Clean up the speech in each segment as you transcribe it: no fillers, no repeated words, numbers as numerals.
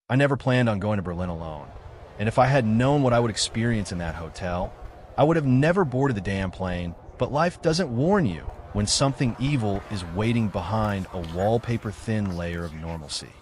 I never planned on going to Berlin alone, and if I had known what I would experience in that hotel, I would have never boarded the damn plane. But life doesn't warn you when something evil is waiting behind a wallpaper-thin layer of normalcy.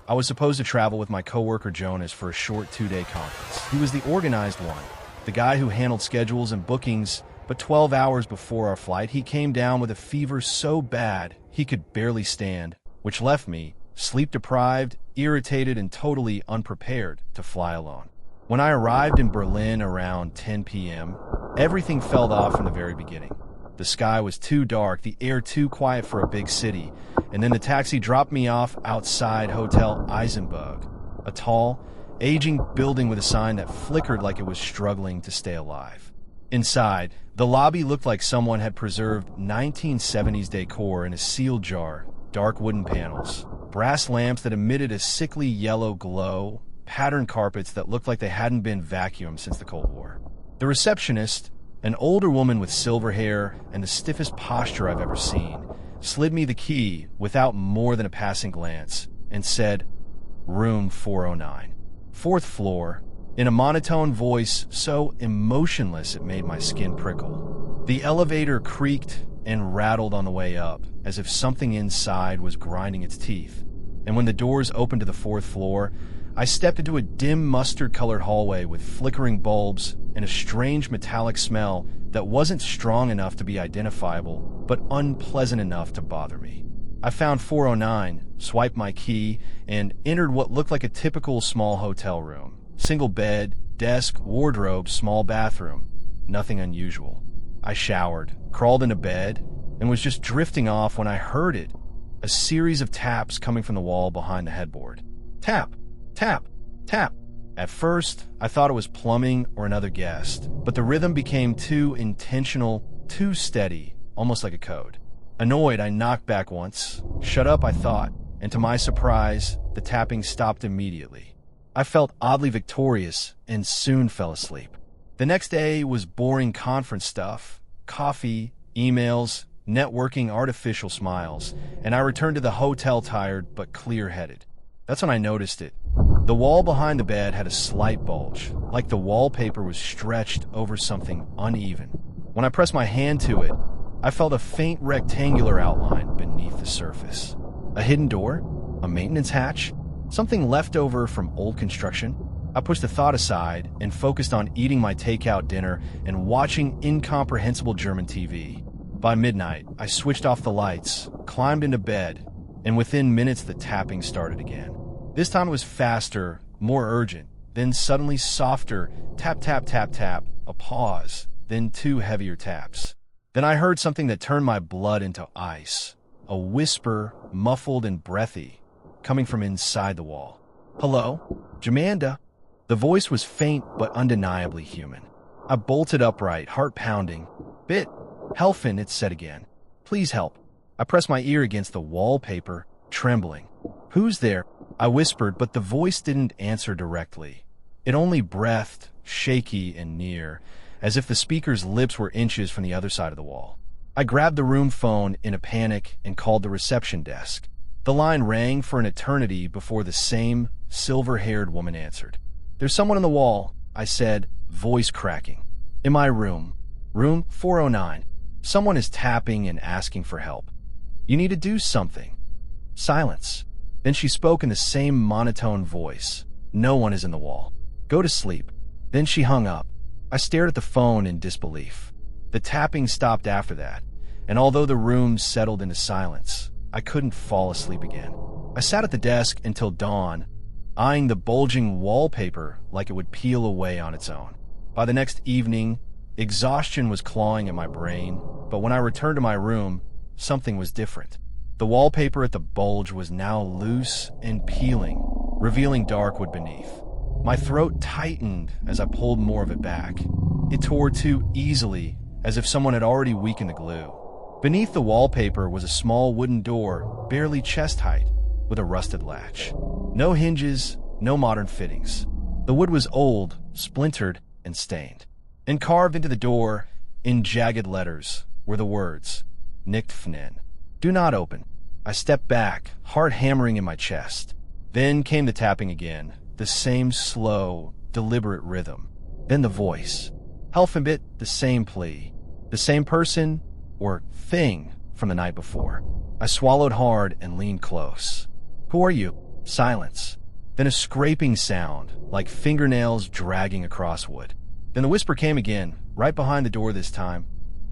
I was supposed to travel with my coworker Jonas for a short 2-day conference. He was the organized one, the guy who handled schedules and bookings, but 12 hours before our flight, he came down with a fever so bad he could barely stand, which left me sleep-deprived, irritated, and totally unprepared to fly alone. When I arrived in Berlin around 10 p.m., everything fell off from the very beginning. The sky was too dark, the air too quiet for a big city, and then the taxi dropped me off outside Hotel Eisenberg, a tall, aging building with a sign that flickered like it was struggling to stay alive. Inside, the lobby looked like someone had preserved 1970s decor in a sealed jar, dark wooden panels, brass lamps that emitted a sickly yellow glow, patterned carpets that looked like they hadn't been vacuumed since the Cold War. The receptionist, an older woman with silver hair and the stiffest posture I've ever seen, slid me the key without more than a passing glance and said, "Room 409, 4th floor," in a monotone voice so emotionless it made my skin prickle. The elevator creaked and rattled on the way up, as if something inside was grinding its teeth. And when the doors opened to the 4th floor, I stepped into a dim mustard-colored hallway with flickering bulbs and a strange metallic smell that wasn't strong enough to be identifiable, but unpleasant enough to bother me. I found 409, swiped my key, and entered what looked like a typical small hotel room. Single bed, desk, wardrobe, small bathroom. Nothing unusual. I showered, crawled into bed, and was just drifting off when I heard it. A series of taps coming from the wall behind the headboard. Tap, tap, tap. At first, I thought it was plumbing or another guest, but the rhythm became too intentional, too steady, almost like a code. Annoyed, I knocked back once. Shut up, I thought, and to my surprise, the tapping stopped immediately. I felt oddly victorious and soon fell asleep. The next day was boring conference stuff, coffee, emails, networking, artificial smiles, and I returned to the hotel tired but clear-headed. That's when I noticed it. The wall behind the bed had a slight bulge, like the wallpaper was stretched over something uneven. When I pressed my hand to it, I felt a faint rectangular outline beneath the surface. A hidden door? A maintenance hatch? Something left over from old construction? I pushed the thought aside and focused on eating my takeout dinner and watching incomprehensible German TV. By midnight, I switched off the lights, climbed into bed, and within minutes the tapping started again. This time it was faster, more urgent, then suddenly softer, tap, tap, tap, tap, a pause, then 2 heavier taps. Then I heard something that turned my blood into ice, a whisper, muffled and breathy, coming from inside the wall. "Hello? Jamanda?" The voice was faint but undeniably human. I bolted upright, heart pounding. "Bit, Helfen," it said again. "Please help." I pressed my ear against the wallpaper, trembling. "Who's there?" I whispered, but the voice didn't answer directly. It only breathed, shaky and near, as if the speaker's lips were inches from the other side of the wall. I grabbed the room phone in a panic and called the reception desk. The line rang for an eternity before the same silver-haired woman answered. "There's someone on the wall," I said, voice cracking. "In my room. Room 409. Someone is tapping and asking for help. You need to do something." Silence. Then she spoke in the same monotone voice. "No one is in the wall. Go to sleep." Then she hung up. I stared at the phone in disbelief. The tapping stopped after that, and although the room settled into silence, I couldn't fall asleep again. I sat at the desk until dawn, eyeing the bulging wallpaper like it would peel away on its own. By the next evening, exhaustion was clawing at my brain, but when I returned to my room, something was different. The wallpaper at the bulge was now loose and peeling, revealing dark wood beneath. My throat tightened as I pulled more of it back. It tore too easily, as if someone had already weakened the glue. Beneath the wallpaper was a small wooden door, barely chest height, with a rusted latch. No hinges, no modern fittings. The wood was old, splintered, and stained. And carved into the door, in jagged letters, were the words, "Nicht öffnen." Do not open. I stepped back, heart hammering in my chest. Then came the tapping again, the same slow, deliberate rhythm. Then the voice. Half a bit the same plea. The same person or thing from the night before. I swallowed hard and leaned close. Who are you? Silence. Then a scraping sound, like fingernails dragging across wood. Then the whisper came again, right behind the door this time.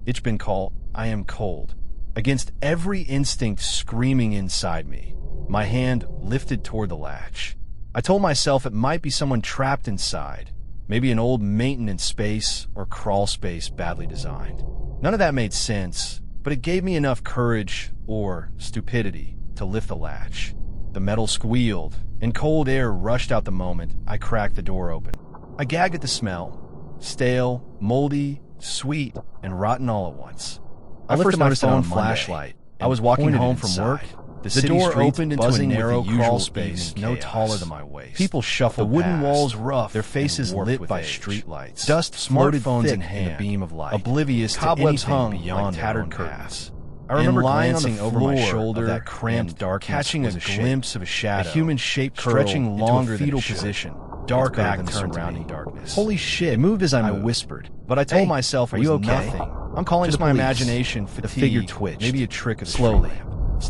Ich bin kalt, I am cold. Against every instinct screaming inside me, my hand lifted toward the latch. I told myself it might be someone trapped inside, maybe an old maintenance space or crawl space badly designed. None of that made sense, but it gave me enough courage or stupidity to lift the latch. The metal squealed, and cold air rushed out the moment I cracked the door open. I gagged at the smell, stale, moldy, sweet, and rotten all at once. I lifted my phone flashlight. I was walking home from work. The door opened into a narrow crawl space no taller than my waist. People shuffled. The wooden walls rough, their faces lit by streetlights. Dust smartphones in hand, in the beam of light, oblivious to anything hung beyond tattered curtains. I remember lying on the floor over my shoulder, that cramped dark, catching a glimpse of a shadow, a human shape stretching longer than fetal position, darker than the surrounding darkness. Holy shit! It moved as I whispered, but I told myself it was nothing. I'm calling just my imagination, fatigue, the figure twitched, maybe a trick of slowly.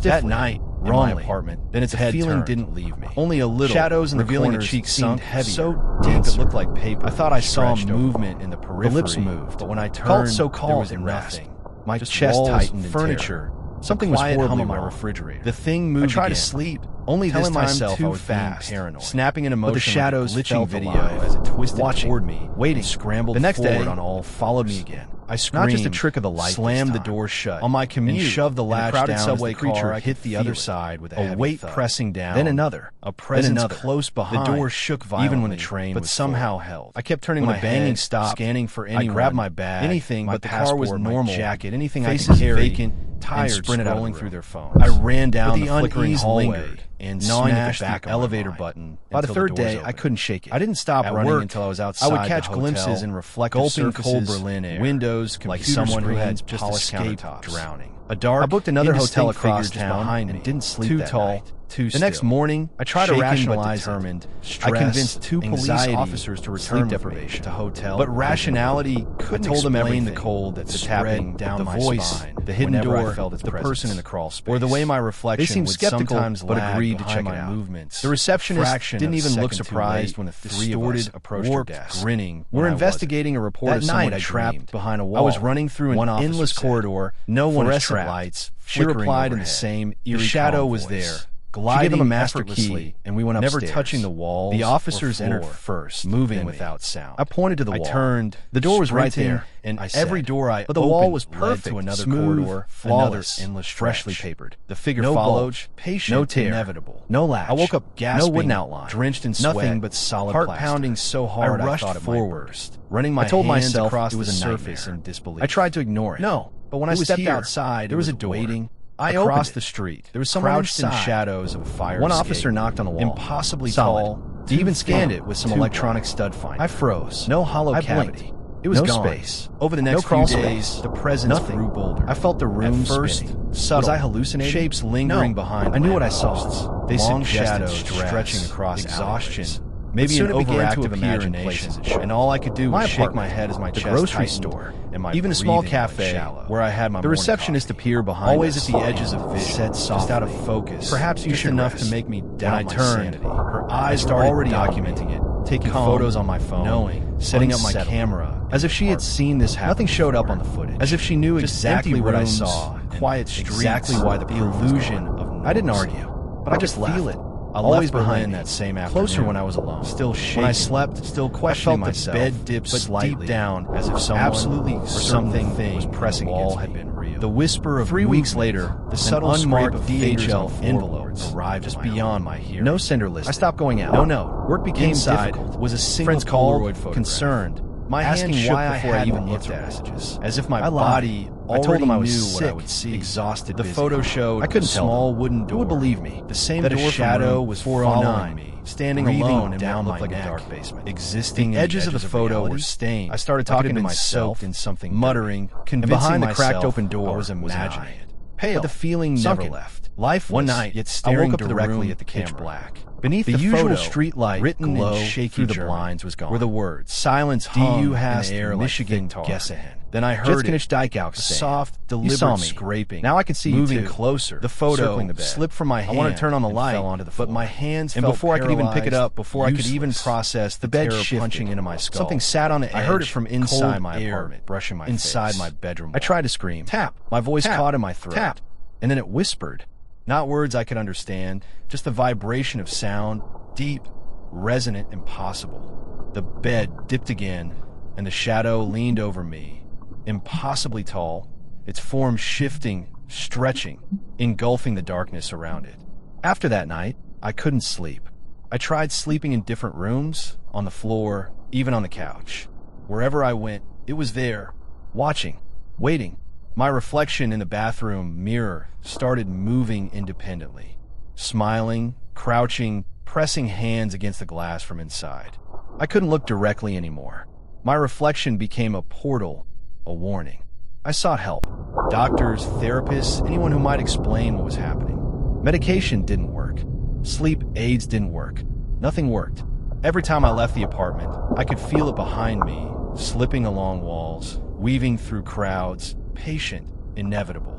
That night, in my apartment, then its head feeling didn't leave me. Only a little. Shadows and revealing a cheek sunk heavy, so deep it looked like paper. I thought I saw movement in the periphery. The lips moved, but when I turned, there was nothing. My chest tightened. Furniture. Something was horribly wrong. My refrigerator. The thing moved. I tried to sleep, only telling myself I was fast, paranoid, snapping an emotion. But the shadows glitching video as it twisted toward me, waiting, scrambled. The next day, on all, followed me again. I screamed, not just a trick of the light, slammed the door shut on my commute, and shoved the latch down. Subway car hit the other side with a weight pressing down. Then another, a presence close behind. The door shook violently, even when the train but somehow held. I kept turning my banging stop, scanning for anyone. I grabbed my bag, anything, but the car was normal. Jacket, anything I could carry. Vacant, tires scrolling through their phones. I ran down the flickering hallway and smashed the elevator button. By the third day, I couldn't shake it. I didn't stop running until I was outside. I would catch glimpses in reflective surfaces, cold Berlin air, windows, like someone who had just escaped drowning. A dark, I booked another hotel across town behind me and didn't sleep that night. The next morning, I tried to rationalize it. I convinced two police officers to return deprivation to hotel, but rationality couldn't explain the cold that tapping down my spine, the hidden door, the person in the crawl space, or the way my reflection would sometimes but agreed to check my movements. The receptionist didn't even look surprised when the three of us approached her desk, grinning. We're investigating a report of someone trapped behind a wall. I was running through an endless corridor, no one was trapped. She replied in the same eerie shadow was there. She gave him a master key, and we went upstairs, never touching the walls. The officers entered first, moving without sound. I pointed to the wall. I turned. The door was right there, and every door I opened, but the wall was perfect. To another corridor, flawless, endless, freshly papered. The figure followed, patient, no tear, inevitable, no latch. I woke up gasping, no wooden outline, drenched in sweat, nothing but solid heart pounding so hard I rushed forward, running my hands across the surface in disbelief. I tried to ignore it. No, but when I stepped outside, there was a door waiting. I across the street. There was someone crouched in shadows of a fire. One officer knocked on the wall. Impossibly tall. He even scanned it with some electronic stud finder. I froze. No hollow cavity. It was gone. Space. Over the next few days, the presence grew bolder. I felt the room spinning. Subtle. Was I hallucinating? Shapes lingering behind. I knew what I saw. They long shadows stretching across exhaustion. Maybe an overactive imagination, and all I could do was shake my head as my chest grocery store, and my even a small cafe where I had my the receptionist appear behind always at the edges of vision, said softly, just out of focus. Perhaps you should enough to make me doubt my sanity. Her eyes started already documenting it, taking photos on my phone, knowing, setting up my camera, as if she had seen this happen. Nothing showed up on the footage, as if she knew exactly what I saw. Quiet streets, exactly why the illusion of. I didn't argue, but I just feel it. Always behind that same afternoon. Closer when I was alone. Still shaking. When I slept, still questioning myself. The bed dipped slightly, deep down, as if someone absolutely or something was pressing against me. The wall had been real. The whisper of 3 weeks later, the subtle unmarked DHL envelopes arrived just beyond my hearing. No sender list. I stopped going out. No note. Work became difficult. Was a single Polaroid photograph. Concerned. My hand shook before I even looked at messages, as if my body. I told them I was sick, what I would see. Exhausted. The photo showed I couldn't tell small wooden door. Who would believe me? The same that door a shadow was 409 me, standing alone down my like neck. A dark basement. Existing. The edges of the photo were stained. I started talking to myself in something, muttering, convincing behind the cracked open door I was imagining it. Pale, but the feeling never left. Life one night, yet staring directly at the camera. Black. Beneath the usual photo, streetlight written glow in shaky through the German, blinds was gone. were the words Silence "Du hung hast in the air like Michigan thick tar. Gessahen." Then I heard it, a a soft, deliberate scraping. Now I can see moving you too. closer. The photo circling the bed. slipped from my hand. I wanted to turn on the and light, fell onto the floor. but my hands And felt before I could even pick it paralyzed, up, before I could even useless. process the bed terror shifted, punching into my skull. Something sat on the edge. I heard it from inside cold my air apartment, brushing my inside face. my bedroom wall. I tried to scream. Tap. My voice Tap. caught in my throat. Tap. And then it whispered. Not words I could understand, just the vibration of sound, deep, resonant, impossible. The bed dipped again, and the shadow leaned over me, impossibly tall, its form shifting, stretching, engulfing the darkness around it. After that night, I couldn't sleep. I tried sleeping in different rooms, on the floor, even on the couch. Wherever I went, it was there, watching, waiting. My reflection in the bathroom mirror started moving independently, smiling, crouching, pressing hands against the glass from inside. I couldn't look directly anymore. My reflection became a portal, a warning. I sought help. Doctors, therapists, anyone who might explain what was happening. Medication didn't work. Sleep aids didn't work. Nothing worked. Every time I left the apartment, I could feel it behind me, slipping along walls, weaving through crowds, patient, inevitable.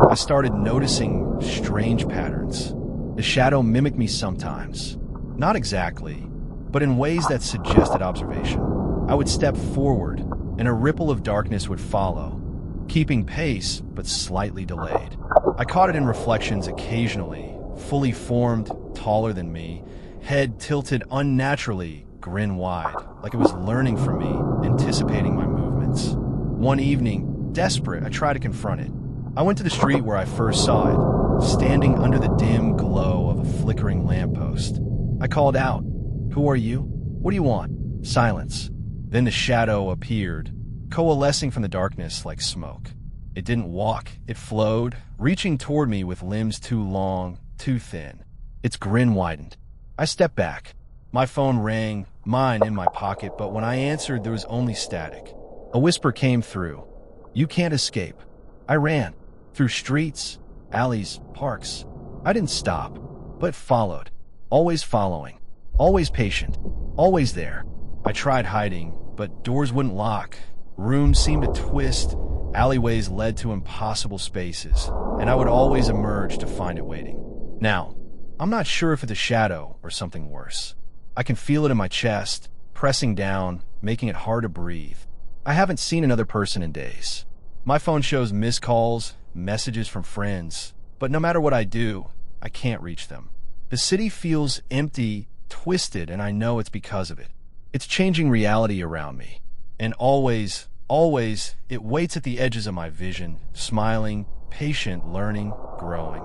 I started noticing strange patterns. The shadow mimicked me sometimes. Not exactly, but in ways that suggested observation. I would step forward, and a ripple of darkness would follow, keeping pace, but slightly delayed. I caught it in reflections occasionally, fully formed, taller than me, head tilted unnaturally, grin wide, like it was learning from me, anticipating my movements. One evening, desperate, I tried to confront it. I went to the street where I first saw it, standing under the dim glow of a flickering lamppost. I called out, "Who are you? What do you want?" Silence. Then the shadow appeared, coalescing from the darkness like smoke. It didn't walk, it flowed, reaching toward me with limbs too long, too thin. Its grin widened. I stepped back. My phone rang, mine in my pocket, but when I answered, there was only static. A whisper came through. "You can't escape." I ran. Through streets, alleys, parks. I didn't stop, but followed. Always following. Always patient. Always there. I tried hiding, but doors wouldn't lock. Rooms seemed to twist. Alleyways led to impossible spaces, and I would always emerge to find it waiting. Now, I'm not sure if it's a shadow or something worse. I can feel it in my chest, pressing down, making it hard to breathe. I haven't seen another person in days. My phone shows missed calls, messages from friends, but no matter what I do, I can't reach them. The city feels empty, twisted, and I know it's because of it. It's changing reality around me. And always, it waits at the edges of my vision, smiling, patient, learning, growing.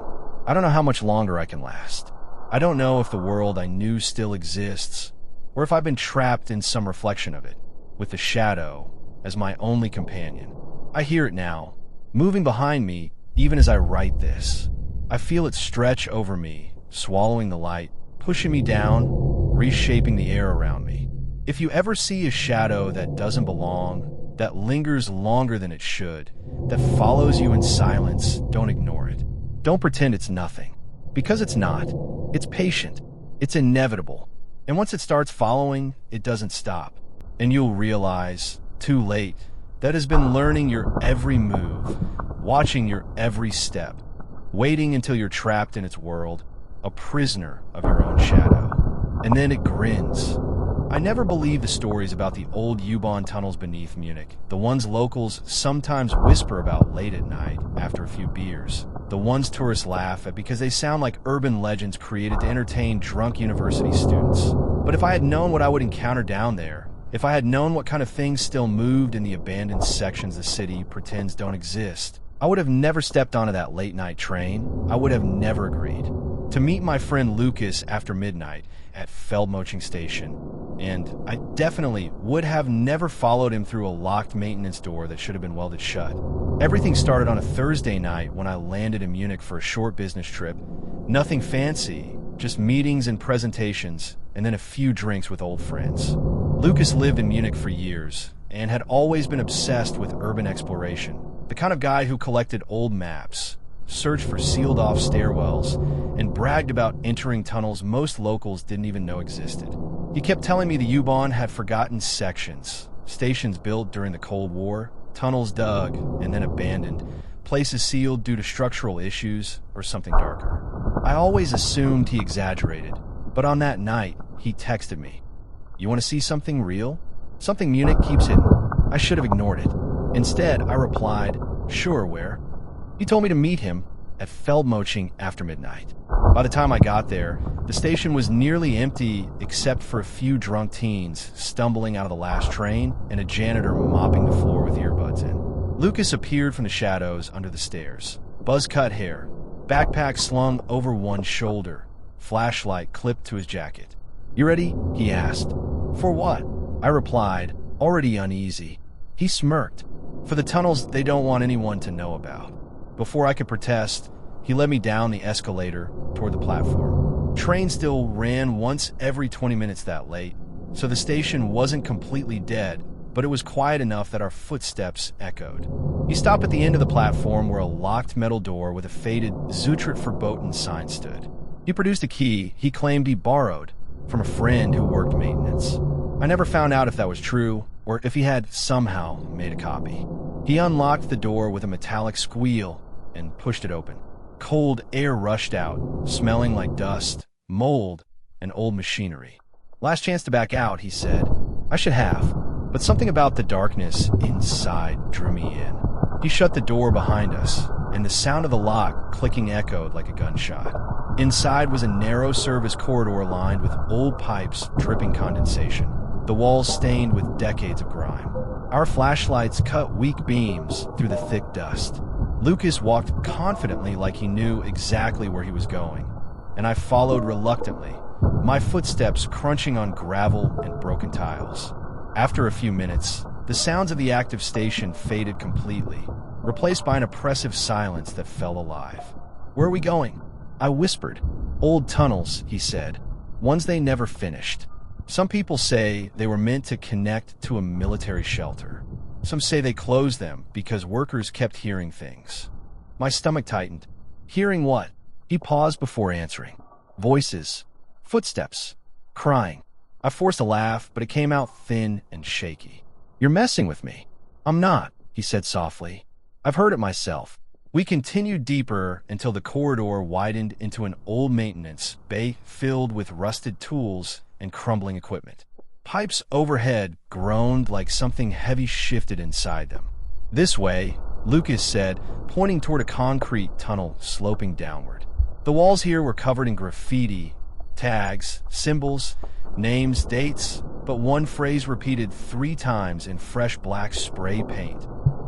I don't know how much longer I can last. I don't know if the world I knew still exists, or if I've been trapped in some reflection of it, with the shadow as my only companion. I hear it now, moving behind me even as I write this. I feel it stretch over me, swallowing the light, pushing me down, reshaping the air around me. If you ever see a shadow that doesn't belong, that lingers longer than it should, that follows you in silence, don't ignore it. Don't pretend it's nothing, because it's not. It's patient. It's inevitable. And once it starts following, it doesn't stop. And you'll realize, too late, that has been learning your every move, watching your every step, waiting until you're trapped in its world, a prisoner of your own shadow. And then it grins. I never believed the stories about the old U-Bahn tunnels beneath Munich, the ones locals sometimes whisper about late at night after a few beers, the ones tourists laugh at because they sound like urban legends created to entertain drunk university students. But if I had known what I would encounter down there, if I had known what kind of things still moved in the abandoned sections the city pretends don't exist, I would have never stepped onto that late-night train. I would have never agreed to meet my friend Lucas after midnight at Feldmoching Station, and I definitely would have never followed him through a locked maintenance door that should have been welded shut. Everything started on a Thursday night when I landed in Munich for a short business trip. Nothing fancy, just meetings and presentations, and then a few drinks with old friends. Lucas lived in Munich for years and had always been obsessed with urban exploration, the kind of guy who collected old maps, searched for sealed-off stairwells, and bragged about entering tunnels most locals didn't even know existed. He kept telling me the U-Bahn had forgotten sections, stations built during the Cold War, tunnels dug and then abandoned, places sealed due to structural issues or something darker. I always assumed he exaggerated, but on that night, he texted me, "You want to see something real? Something Munich keeps hidden." I should have ignored it. Instead, I replied, "Sure, where?" He told me to meet him at Feldmoching after midnight. By the time I got there, the station was nearly empty except for a few drunk teens stumbling out of the last train and a janitor mopping the floor with earbuds in. Lucas appeared from the shadows under the stairs. Buzz-cut hair, backpack slung over one shoulder, flashlight clipped to his jacket. "You ready?" he asked. "For what?" I replied, already uneasy. He smirked. "For the tunnels they don't want anyone to know about." Before I could protest, he led me down the escalator toward the platform. Train still ran once every 20 minutes that late, so the station wasn't completely dead, but it was quiet enough that our footsteps echoed. He stopped at the end of the platform where a locked metal door with a faded Zutritt Verboten sign stood. He produced a key he claimed he borrowed from a friend who worked maintenance. I never found out if that was true or if he had somehow made a copy. He unlocked the door with a metallic squeal and pushed it open. Cold air rushed out, smelling like dust, mold, and old machinery. "Last chance to back out," he said. I should have, but something about the darkness inside drew me in. He shut the door behind us, and the sound of the lock clicking echoed like a gunshot. Inside was a narrow service corridor lined with old pipes dripping condensation, the walls stained with decades of grime. Our flashlights cut weak beams through the thick dust. Lucas walked confidently like he knew exactly where he was going, and I followed reluctantly, my footsteps crunching on gravel and broken tiles. After a few minutes, the sounds of the active station faded completely, replaced by an oppressive silence that felt alive. "Where are we going?" I whispered. "Old tunnels," he said. "Ones they never finished. Some people say they were meant to connect to a military shelter. Some say they closed them because workers kept hearing things." My stomach tightened. "Hearing what?" He paused before answering. "Voices. Footsteps. Crying." I forced a laugh, but it came out thin and shaky. "You're messing with me." "I'm not," he said softly. "I've heard it myself." We continued deeper until the corridor widened into an old maintenance bay filled with rusted tools and crumbling equipment. Pipes overhead groaned like something heavy shifted inside them. "This way," Lucas said, pointing toward a concrete tunnel sloping downward. The walls here were covered in graffiti, tags, symbols, names, dates, but one phrase repeated 3 times in fresh black spray paint.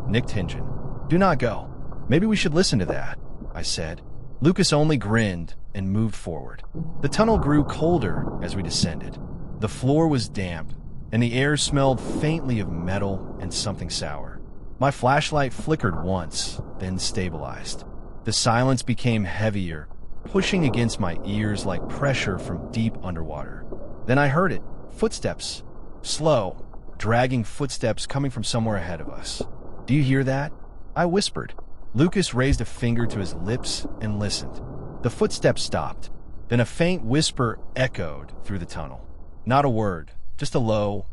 "Nichtingen. Do not go." "Maybe we should listen to that," I said. Lucas only grinned and moved forward. The tunnel grew colder as we descended. The floor was damp, and the air smelled faintly of metal and something sour. My flashlight flickered once, then stabilized. The silence became heavier, pushing against my ears like pressure from deep underwater. Then I heard it. Footsteps. Slow, dragging footsteps coming from somewhere ahead of us. "Do you hear that?" I whispered. Lucas raised a finger to his lips and listened. The footsteps stopped. Then a faint whisper echoed through the tunnel. Not a word, just a low,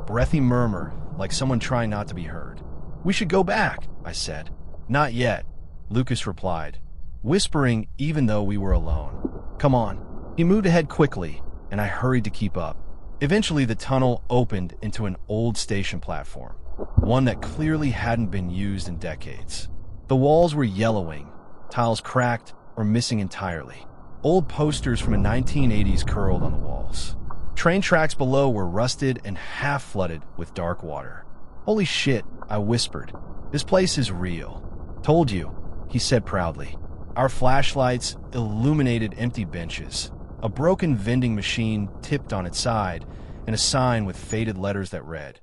breathy murmur like someone trying not to be heard. "We should go back," I said. "Not yet," Lucas replied, whispering even though we were alone. "Come on." He moved ahead quickly, and I hurried to keep up. Eventually, the tunnel opened into an old station platform, one that clearly hadn't been used in decades. The walls were yellowing, tiles cracked or missing entirely. Old posters from the 1980s curled on the walls. Train tracks below were rusted and half-flooded with dark water. "Holy shit," I whispered. "This place is real." "Told you," he said proudly. Our flashlights illuminated empty benches, a broken vending machine tipped on its side, and a sign with faded letters that read,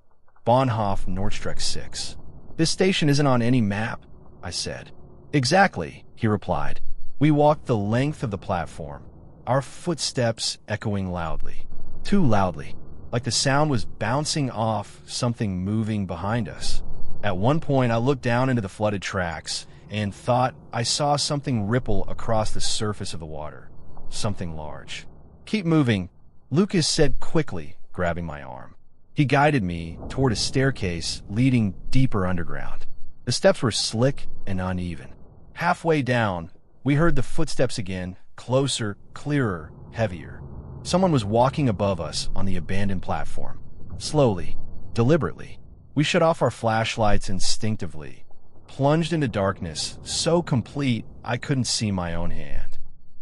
Bahnhof Nordstreck 6. "This station isn't on any map," I said. "Exactly," he replied. We walked the length of the platform, our footsteps echoing loudly. Too loudly, like the sound was bouncing off something moving behind us. At one point, I looked down into the flooded tracks, and thought I saw something ripple across the surface of the water. Something large. "Keep moving," Lucas said quickly, grabbing my arm. He guided me toward a staircase leading deeper underground. The steps were slick and uneven. Halfway down, we heard the footsteps again, closer, clearer, heavier. Someone was walking above us on the abandoned platform. Slowly, deliberately. We shut off our flashlights instinctively, plunged into darkness, so complete I couldn't see my own hand.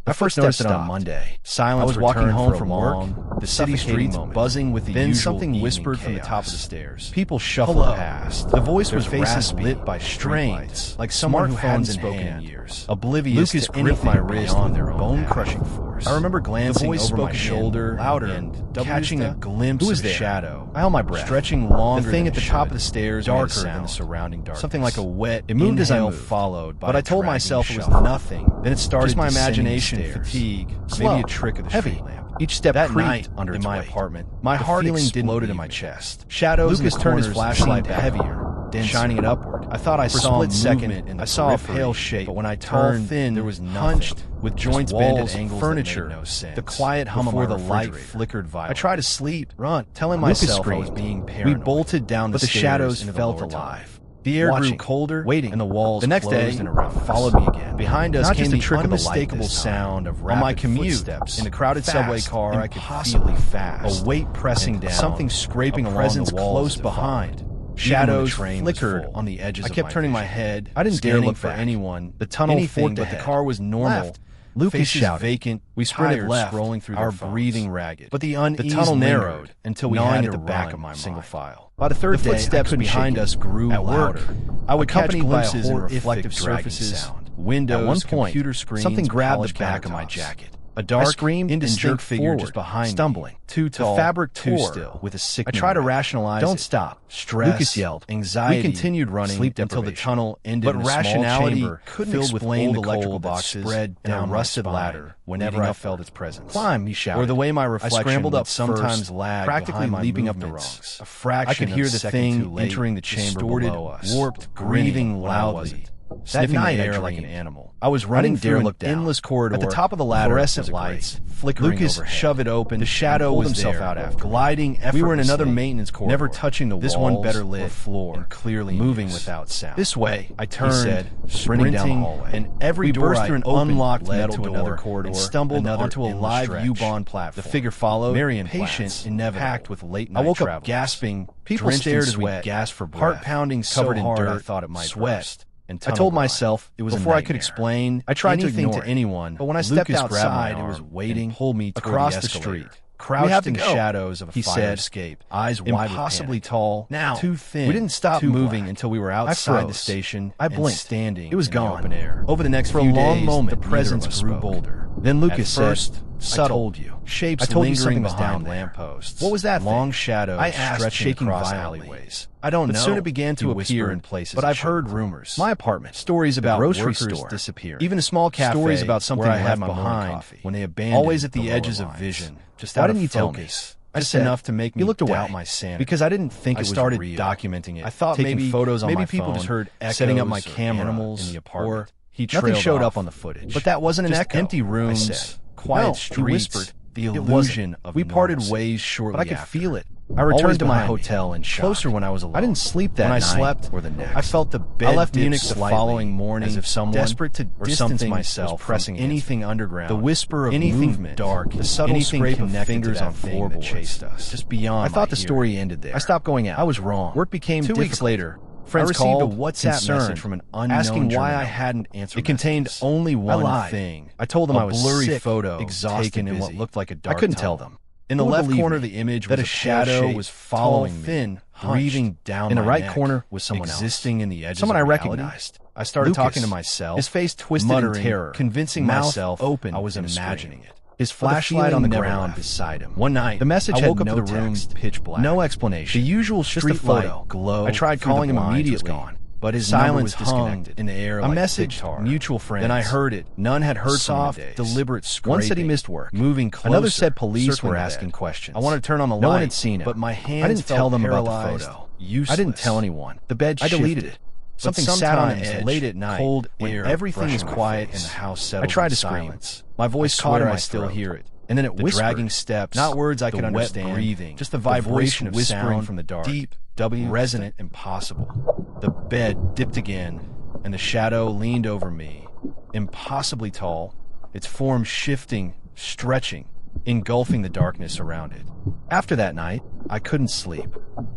I first noticed it on Monday. Silence. I was walking home from work, the city streets buzzing with the usual. Then something whispered from the top of the stairs. People shuffled past. The voice was raspy, lit by strains, like someone who hadn't spoken in years. Oblivious to anything my wrist on their bone-crushing force. I remember glancing over my shoulder, louder, and catching a glimpse of shadow. I held my breath, stretching longer. The thing at the top of the stairs, darker than the surrounding darkness. Something like a wet. It moved as I moved, followed by. But I told myself it was nothing. Then it started. Just my imagination. Fatigue, maybe a trick of the street lamp. Each step that night under my apartment, my heart exploded in my chest. Shadows. Lucas turned his flashlight heavier, then shining it upward. I thought I saw a second. I saw a pale shape, but when I turned, thin, there was hunched with joints bent at angles. Furniture, no sense. The quiet hum before the light flickered violently. I tried to sleep, telling myself I was being paranoid. We bolted down the stairs, but the shadows felt alive. The air grew colder, waiting, and the walls the next day followed me again. Behind us came the unmistakable sound of rapid my commute footsteps. In the crowded subway car, I could feel it fast. A weight pressing down, something scraping along the walls close behind. Shadows flickered on the edges. I kept turning my head. I didn't dare look for anyone. The tunnel forked ahead, but the car was normal. Lucas shouted. Vacant. We sprinted left, rolling through our breathing ragged. But the tunnel narrowed until we had at the back of my single file. By the third day, footsteps behind us grew louder. I would catch glimpses in reflective surfaces, windows, computer screens. Something grabbed the back of my jacket. A dark, indistinct figure just behind stumbling. Too tall, the fabric too still, with a sickening. I tried to rationalize. Don't stop. Stress. Lucas yelled. Anxiety. We continued running sleep until the tunnel ended. But rationality couldn't explain the electrical boxes spread down a rusted ladder whenever I felt its presence. Climb, he shouted. Or the way my reflection scrambled up sometimes lagged, practically leaping up the rungs. A fraction. I could hear the thing entering the chamber below us, warped, breathing loudly. That night, I like an animal. I was running through an endless corridor. At the top of the ladder, fluorescent lights flickering Lucas overhead. Shoved it open. The shadow was himself out after gliding effortlessly. We were in another maintenance corridor, never touching the walls. This one better lit floor, and clearly moving without sound. This way, I turned, he said, sprinting down the hallway. And every door burst through an unlocked metal door, another corridor, and stumbled onto a live U-Bahn platform. The figure followed, Marion, patient, inevitable, packed with late night travelers. I woke up gasping. People stared as we gasped for breath. Heart pounding so hard I thought it might burst. I told myself it was before I could explain. I tried anything to anyone, but when I stepped outside, it was waiting, pulled me across the street, crouched in the shadows of a fire escape, eyes wide, impossibly tall, now too thin. We didn't stop moving until we were outside the station. I blinked, standing. It was gone. Open air. Over the next few days, the presence grew bolder. Then Lucas said, "Subtle. I told you. Shapes lingering behind lampposts. What was that? Long shadows stretching across alleyways. I don't know. But soon it began to appear in places. But I've heard rumors. My apartment. Stories about grocery store disappearing. Even a small cafe. Stories about something I had behind when they abandoned. Always at the edges of vision. Just why didn't you tell me? Just enough to make me doubt my sanity. Because I didn't think it was real. I started documenting it. I thought maybe photos on my phone. Maybe people just heard echoes, setting up my camera in the apartment. Nothing showed up on the footage. But that wasn't an echo. Empty rooms. I said. Quiet streets. Whispered. The illusion of we parted ways shortly, but I could feel it. I returned to my hotel and closer when I was alone. I didn't sleep that night. When I slept, or the next. I felt the bed. I left Munich the following morning, as if someone desperate to distance myself pressing anything underground. The whisper of anything movement, dark, the subtle scrape of fingers on floorboards chased us. Just beyond. I thought the story ended there. I stopped going out. I was wrong. Work became 2 weeks later. Friends called a WhatsApp message from an unknown asking why I hadn't answered. It contained only one thing. I told them I was blurry sick, photo taken in what looked like a dark. I couldn't tell them. In the left corner of the image was a shadow was following me, thin, breathing down. In the right corner was someone existing in the edges. Someone I recognized. I started talking to myself. His face twisted in terror, convincing myself open. I was imagining it. His flashlight on the ground beside him. One night, the message had no text, pitch black, no explanation. The usual street light glow. I tried calling him immediately, but his silence hung in the air like a message. Mutual friends. Then I heard it. None had heard soft, deliberate scraping. One said he missed work, moving closer. Another said police were asking questions. I wanted to turn on the light. No one had seen it, but my hands. I didn't tell them about the photo. Useless. I didn't tell anyone. The bed. I deleted it. Something sat on edge, late at night, cold when everything is quiet and the house settles. I tried to scream. My voice caught in my still hear it. And then it whispered, dragging steps, not words I could understand, breathing, just the vibration of sound from the dark, deep, resonant, impossible. The bed dipped again, and the shadow leaned over me, impossibly tall, its form shifting, stretching, engulfing the darkness around it. After that night, I couldn't sleep.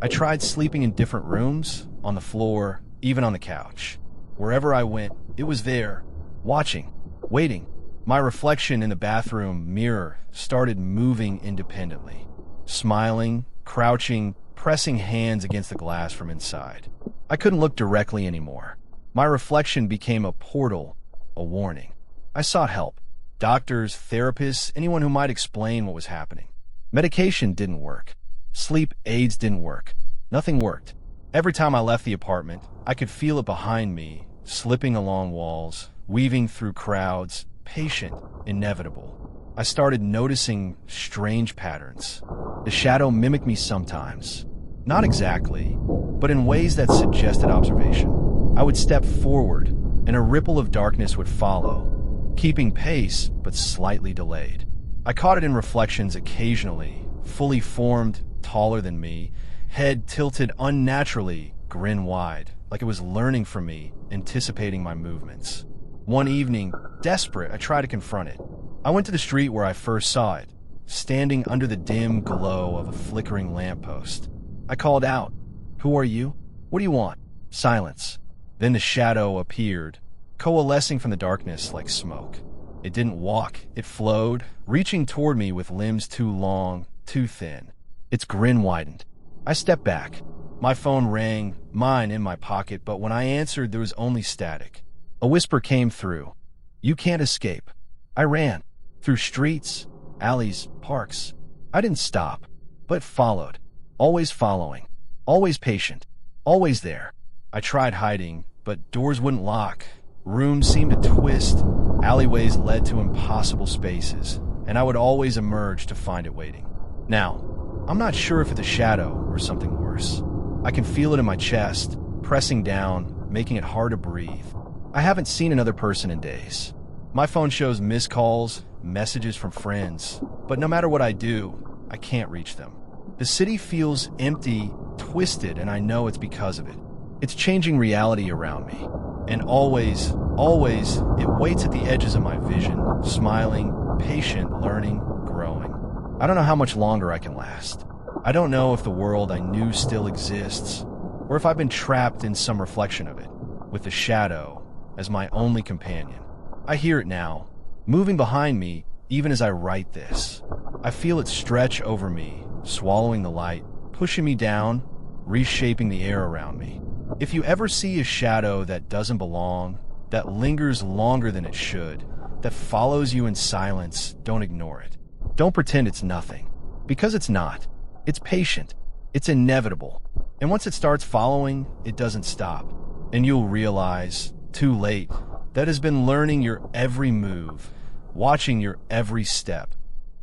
I tried sleeping in different rooms, on the floor, even on the couch. Wherever I went, it was there, watching, waiting. My reflection in the bathroom mirror started moving independently, smiling, crouching, pressing hands against the glass from inside. I couldn't look directly anymore. My reflection became a portal, a warning. I sought help. Doctors, therapists, anyone who might explain what was happening. Medication didn't work. Sleep aids didn't work. Nothing worked. Every time I left the apartment, I could feel it behind me, slipping along walls, weaving through crowds, patient, inevitable. I started noticing strange patterns. The shadow mimicked me sometimes. Not exactly, but in ways that suggested observation. I would step forward, and a ripple of darkness would follow, keeping pace but slightly delayed. I caught it in reflections occasionally, fully formed, taller than me, head tilted unnaturally, grin wide, like it was learning from me, anticipating my movements. One evening, desperate, I tried to confront it. I went to the street where I first saw it, standing under the dim glow of a flickering lamppost. I called out, "Who are you? What do you want?" Silence. Then the shadow appeared, coalescing from the darkness like smoke. It didn't walk, it flowed, reaching toward me with limbs too long, too thin. Its grin widened. I stepped back. My phone rang, mine in my pocket, but when I answered, there was only static. A whisper came through. "You can't escape." I ran. Through streets, alleys, parks. I didn't stop, but followed. Always following. Always patient. Always there. I tried hiding, but doors wouldn't lock. Rooms seemed to twist. Alleyways led to impossible spaces, and I would always emerge to find it waiting. Now, I'm not sure if it's a shadow or something worse. I can feel it in my chest, pressing down, making it hard to breathe. I haven't seen another person in days. My phone shows missed calls, messages from friends, but no matter what I do, I can't reach them. The city feels empty, twisted, and I know it's because of it. It's changing reality around me. And always, it waits at the edges of my vision, smiling, patient, learning, growing. I don't know how much longer I can last. I don't know if the world I knew still exists, or if I've been trapped in some reflection of it, with the shadow as my only companion. I hear it now, moving behind me even as I write this. I feel it stretch over me, swallowing the light, pushing me down, reshaping the air around me. If you ever see a shadow that doesn't belong, that lingers longer than it should, that follows you in silence, don't ignore it. Don't pretend it's nothing, because it's not. It's patient. It's inevitable. And once it starts following, it doesn't stop. And you'll realize, too late, that has been learning your every move, watching your every step,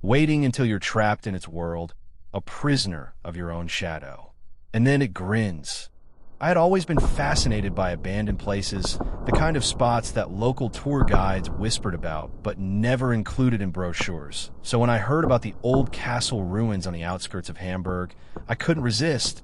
waiting until you're trapped in its world, a prisoner of your own shadow. And then it grins. I had always been fascinated by abandoned places, the kind of spots that local tour guides whispered about, but never included in brochures. So when I heard about the old castle ruins on the outskirts of Hamburg, I couldn't resist.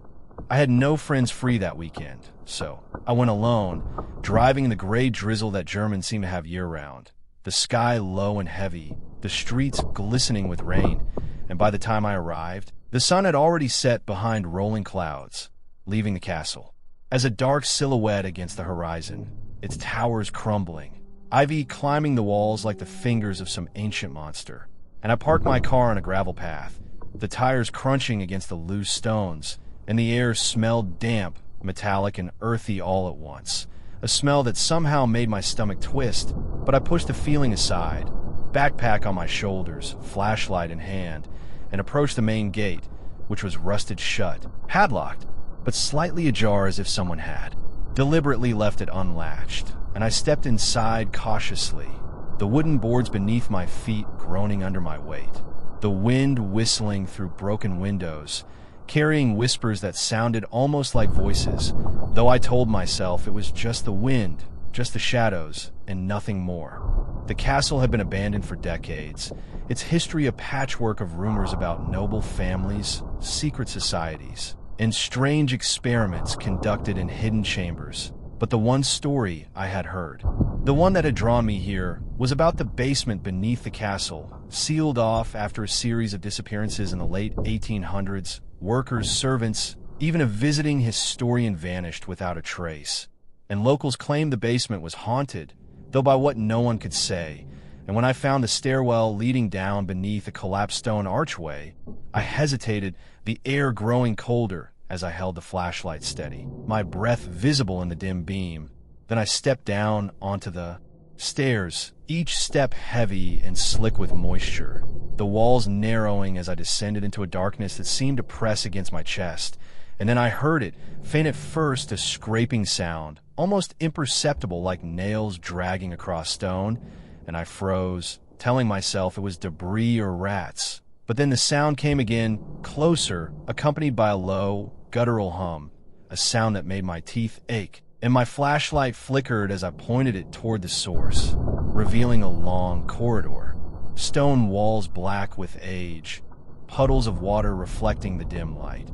I had no friends free that weekend, so I went alone, driving in the gray drizzle that Germans seem to have year-round. The sky low and heavy, the streets glistening with rain, and by the time I arrived, the sun had already set behind rolling clouds, leaving the castle. As a dark silhouette against the horizon, its towers crumbling, ivy climbing the walls like the fingers of some ancient monster. And I parked my car on a gravel path, the tires crunching against the loose stones, and the air smelled damp, metallic, and earthy all at once. A smell that somehow made my stomach twist, but I pushed the feeling aside, backpack on my shoulders, flashlight in hand, and approached the main gate, which was rusted shut, padlocked, but slightly ajar as if someone had deliberately left it unlatched, and I stepped inside cautiously, the wooden boards beneath my feet groaning under my weight, the wind whistling through broken windows, carrying whispers that sounded almost like voices, though I told myself it was just the wind, just the shadows, and nothing more. The castle had been abandoned for decades, its history a patchwork of rumors about noble families, secret societies, and strange experiments conducted in hidden chambers. But the one story I had heard, the one that had drawn me here, was about the basement beneath the castle, sealed off after a series of disappearances in the late 1800s. Workers, servants, even a visiting historian vanished without a trace. And locals claimed the basement was haunted, though by what no one could say. And when I found the stairwell leading down beneath a collapsed stone archway, I hesitated, the air growing colder as I held the flashlight steady, my breath visible in the dim beam. Then I stepped down onto the stairs, each step heavy and slick with moisture, the walls narrowing as I descended into a darkness that seemed to press against my chest. And then I heard it, faint at first, a scraping sound, almost imperceptible like nails dragging across stone, and I froze, telling myself it was debris or rats. But then the sound came again, closer, accompanied by a low, guttural hum, a sound that made my teeth ache, and my flashlight flickered as I pointed it toward the source, revealing a long corridor, stone walls black with age, puddles of water reflecting the dim light.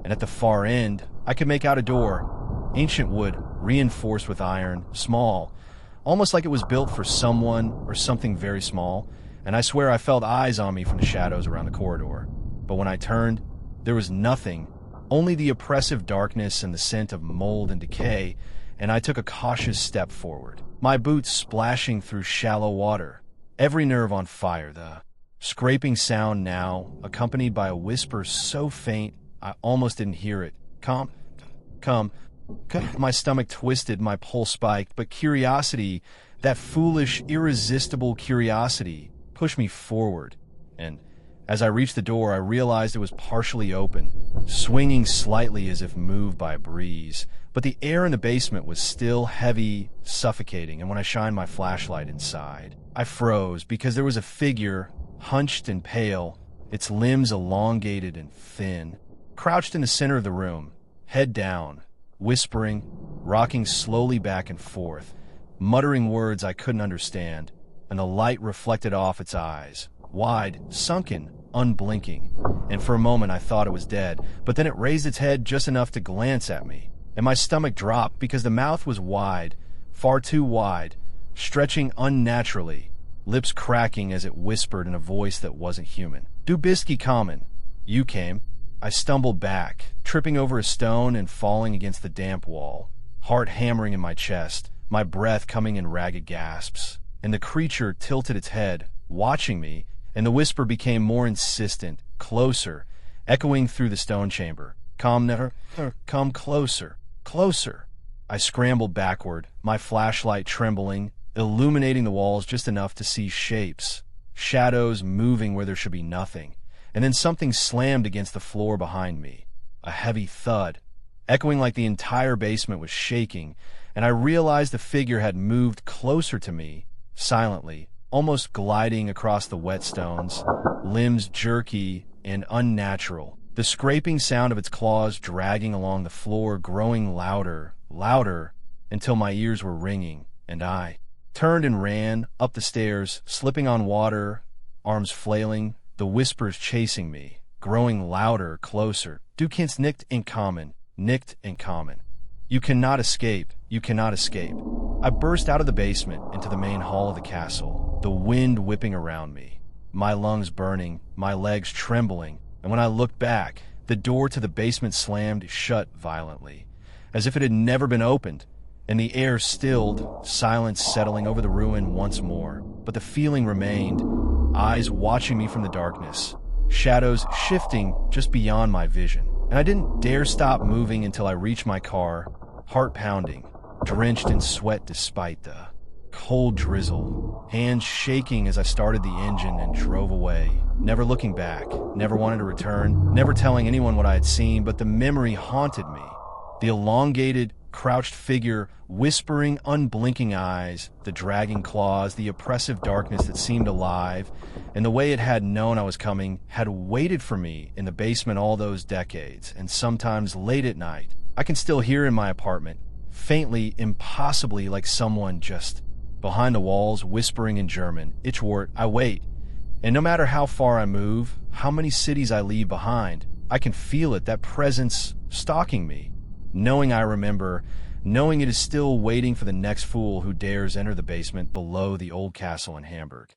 And at the far end, I could make out a door, ancient wood, reinforced with iron, small, almost like it was built for someone or something very small, and I swear I felt eyes on me from the shadows around the corridor. But when I turned, there was nothing, only the oppressive darkness and the scent of mold and decay, and I took a cautious step forward, my boots splashing through shallow water, every nerve on fire, the scraping sound now, accompanied by a whisper so faint I almost didn't hear it. Come. My stomach twisted, my pulse spiked, but curiosity, that foolish, irresistible curiosity, pushed me forward. And as I reached the door, I realized it was partially open, swinging slightly as if moved by a breeze. But the air in the basement was still heavy, suffocating, and when I shined my flashlight inside, I froze because there was a figure, hunched and pale, its limbs elongated and thin, crouched in the center of the room, head down, whispering, rocking slowly back and forth, muttering words I couldn't understand, and the light reflected off its eyes, wide, sunken, unblinking, and for a moment I thought it was dead, but then it raised its head just enough to glance at me, and my stomach dropped because the mouth was wide, far too wide, stretching unnaturally, lips cracking as it whispered in a voice that wasn't human. "Dubisky Common, you came." I stumbled back, tripping over a stone and falling against the damp wall, heart hammering in my chest, my breath coming in ragged gasps. And the creature tilted its head, watching me, and the whisper became more insistent, closer, echoing through the stone chamber. "Come never, come closer, closer." I scrambled backward, my flashlight trembling, illuminating the walls just enough to see shapes, shadows moving where there should be nothing. And then something slammed against the floor behind me, a heavy thud, echoing like the entire basement was shaking, and I realized the figure had moved closer to me, silently, almost gliding across the wet stones, limbs jerky and unnatural, the scraping sound of its claws dragging along the floor growing louder, louder, until my ears were ringing, and I turned and ran up the stairs, slipping on water, arms flailing, the whispers chasing me, growing louder, closer. "Du kannst nicht entkommen, nicht entkommen. You cannot escape, you cannot escape." I burst out of the basement into the main hall of the castle, the wind whipping around me, my lungs burning, my legs trembling, and when I looked back, the door to the basement slammed shut violently, as if it had never been opened, and the air stilled, silence settling over the ruin once more. But the feeling remained, eyes watching me from the darkness, shadows shifting just beyond my vision. And I didn't dare stop moving until I reached my car, heart pounding, drenched in sweat despite the cold drizzle, hands shaking as I started the engine and drove away, never looking back, never wanting to return, never telling anyone what I had seen, but the memory haunted me. The elongated, crouched figure, whispering, unblinking eyes, the dragging claws, the oppressive darkness that seemed alive, and the way it had known I was coming, had waited for me in the basement all those decades, and sometimes late at night, I can still hear in my apartment, faintly, impossibly like someone just behind the walls whispering in German, Ichwort, I wait. And no matter how far I move, how many cities I leave behind, I can feel it, that presence stalking me. Knowing I remember, knowing it is still waiting for the next fool who dares enter the basement below the old castle in Hamburg.